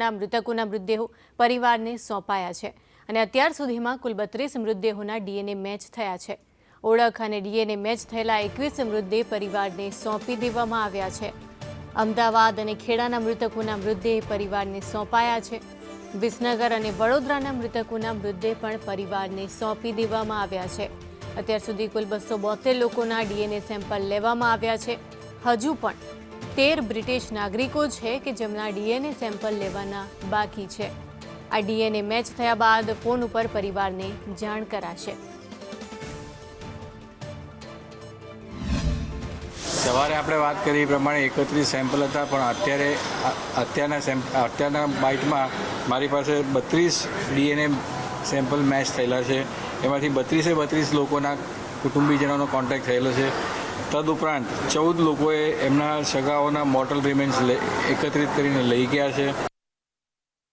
લોકોના મૃતકોના મૃતદેહો પરિવારને સોંપાયા છે અને અત્યાર સુધીમાં કુલ 32 મૃતદેહોના ડીએનએ મેચ થયા છે। ઓળખ અને ડીએનએ મેચ થયેલા 21 મૃતદેહ પરિવારને સોંપી દેવામાં આવ્યા છે। અમદાવાદ અને ખેડાના મૃતકોના મૃતદેહ પરિવારને સોંપાયા છે। વિસનગર અને વડોદરાના મૃતકોના મૃતદેહ પણ પરિવારને સોંપી દેવામાં આવ્યા છે। અત્યાર સુધી કુલ 272 લોકોના ડીએનએ સેમ્પલ લેવામાં આવ્યા છે। હજુ પણ 13 બ્રિટિશ નાગરિકો છે કે જેમના ડીએનએ સેમ્પલ લેવાના બાકી છે। આ ડીએનએ મેચ થયા બાદ ફોન ઉપર પરિવારને જાણ કરાશે। સવારે આપણે વાત કરી એ પ્રમાણે 31 સેમ્પલ હતા, પણ અત્યારના બાઇટમાં મારી પાસે 32 ડીએનએ સેમ્પલ મેચ થયેલા છે। એમાંથી 32 લોકોના કુટુંબીજનોનો કોન્ટેક્ટ થયેલો છે। તદુપરાંત 14 લોકોએ એમના સગાઓના મોર્ટલ રિમેન્સ એકત્રિત કરીને લઈ ગયા છે।